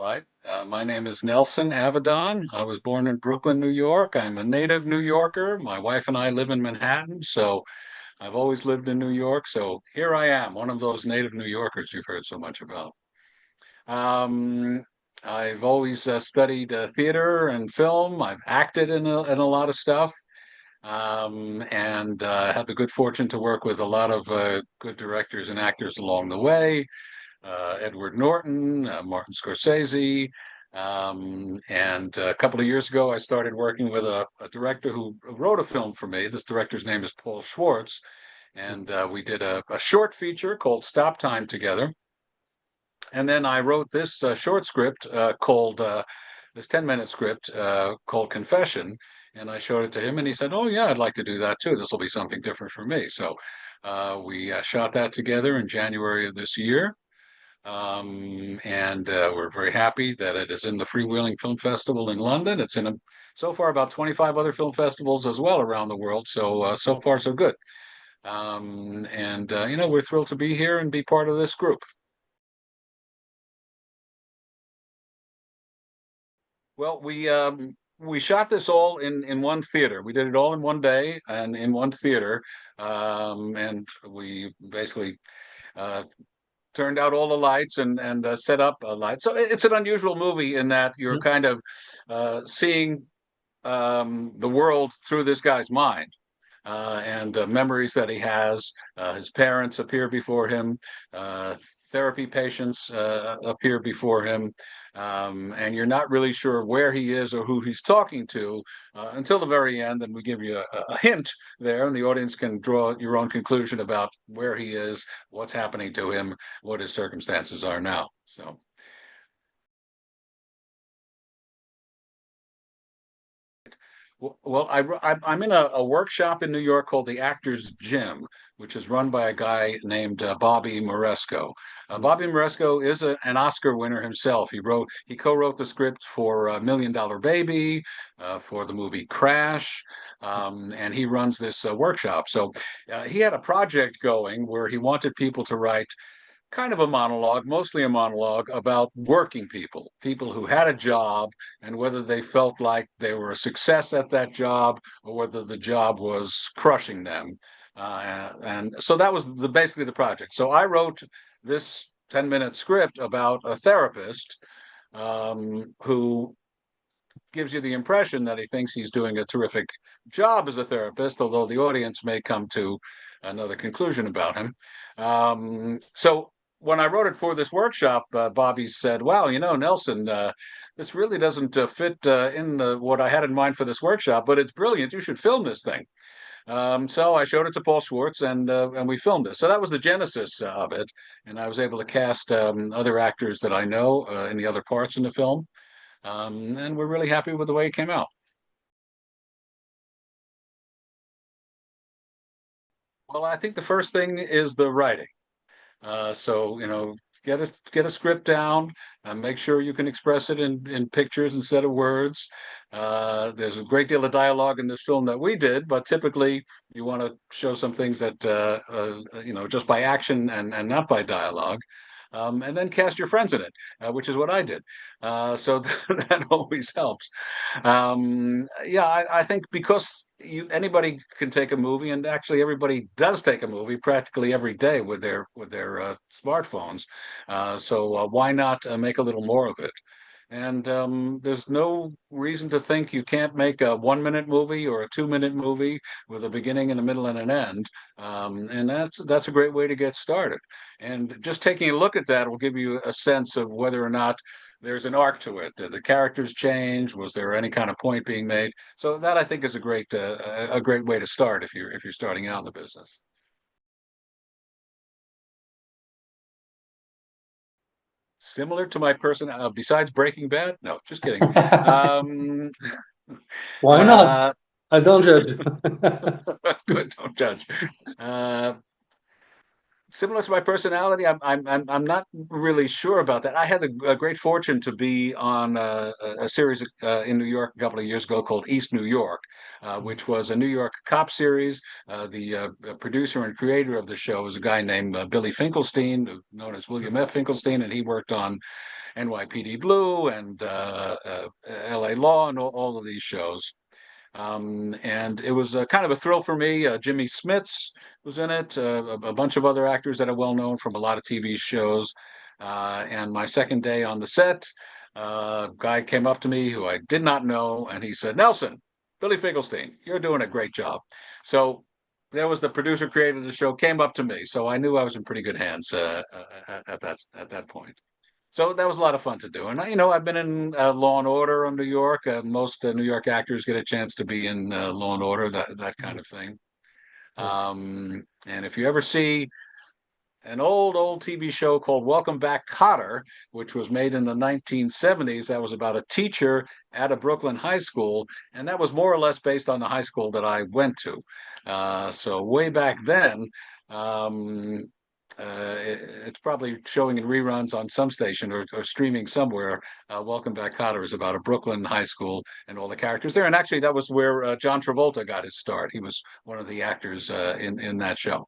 right. My name is Nelson Avidon. I was born in Brooklyn, New York. I'm a native New Yorker. My wife and I live in Manhattan, so I've always lived in New York. So here I am, one of those native New Yorkers you've heard so much about. Um, I've always studied theater and film. I've acted in a lot of stuff, and had the good fortune to work with a lot of good directors and actors along the way. Edward Norton, Martin Scorsese. And a couple of years ago, I started working with a director who wrote a film for me. This director's name is Paul Schwartz. And we did a short feature called Stop Time together. And then I wrote this short script called this 10-minute script called Confession. And I showed it to him, and he said, "Oh, yeah, I'd like to do that too. This will be something different for me." So we shot that together in January of this year. And we're very happy that it is in the Freewheeling Film Festival in London. It's in so far about 25 other film festivals as well around the world. So far so good. And we're thrilled to be here and be part of this group. Well, we shot this all in one theater. We did it all in one day and in one theater. And we basically uh, turned out all the lights and set up a light. So it's an unusual movie in that you're Mhm. kind of seeing the world through this guy's mind. And memories that he has. His parents appear before him. Uh, Therapy patients appear before him. And you're not really sure where he is or who he's talking to until the very end. And we give you a hint there, and the audience can draw your own conclusion about where he is, what's happening to him, what his circumstances are now. So. Well, I'm in a workshop in New York called the Actors Gym, which is run by a guy named Bobby Moresco. Bobby Moresco is an Oscar winner himself. He co-wrote the script for Million Dollar Baby, for the movie Crash, and he runs this workshop. So he had a project going where he wanted people to write kind of a monologue, mostly a monologue about working people, people who had a job and whether they felt like they were a success at that job or whether the job was crushing them. And so that was basically the project. So I wrote this 10-minute script about a therapist who gives you the impression that he thinks he's doing a terrific job as a therapist, although the audience may come to another conclusion about him. So when I wrote it for this workshop, Bobby said, "Wow, Nelson, this really doesn't fit in what I had in mind for this workshop, but it's brilliant. You should film this thing." So I showed it to Paul Schwartz, and we filmed it. So that was the genesis of it, and I was able to cast other actors that I know in the other parts in the film, and we're really happy with the way it came out. Well, I think the first thing is the writing. So get a script down, make sure you can express it in pictures instead of words. There's a great deal of dialogue in this film that we did, but typically you want to show some things that just by action and not by dialogue. And then cast your friends in it, which is what I did. So that always helps. Yeah, I think because anybody can take a movie, and actually everybody does take a movie practically every day with their smartphones. So why not make a little more of it? And there's no reason to think you can't make a 1-minute movie or a 2-minute movie with a beginning and a middle and an end. And that's a great way to get started. And just taking a look at that will give you a sense of whether or not there's an arc to it. Did the characters change? Was there any kind of point being made? So that I think is a great way to start if you're starting out in the business. Similar to my person, besides Breaking Bad? No, just kidding. Um, Why not? uh, I don't judge. good, don't judge. Uh, Similar to my personality, I'm not really sure about that. I had a great fortune to be on a series in New York a couple of years ago called East New York, which was a New York cop series. The producer and creator of the show was a guy named Billy Finkelstein, known as William F. Finkelstein, and he worked on NYPD Blue and LA Law and all of these shows. And it was kind of a thrill for me. Jimmy Smits was in it, a bunch of other actors that are well known from a lot of TV shows. And my second day on the set, a guy came up to me who I did not know, and he said, "Nelson, Billy Finkelstein, you're doing a great job." So there was the producer created the show, came up to me, so I knew I was in pretty good hands at that point. So that was a lot of fun to do. And I've been in Law and Order on New York. Most New York actors get a chance to be in Law and Order, that kind of thing. Yeah. And if you ever see an old TV show called Welcome Back, Kotter, which was made in the 1970s, that was about a teacher at a Brooklyn high school, and that was more or less based on the high school that I went to. So way back then. Um, it's probably showing in reruns on some station or streaming somewhere. Welcome Back, Kotter is about a Brooklyn high school and all the characters there. And actually, that was where John Travolta got his start. He was one of the actors in that show.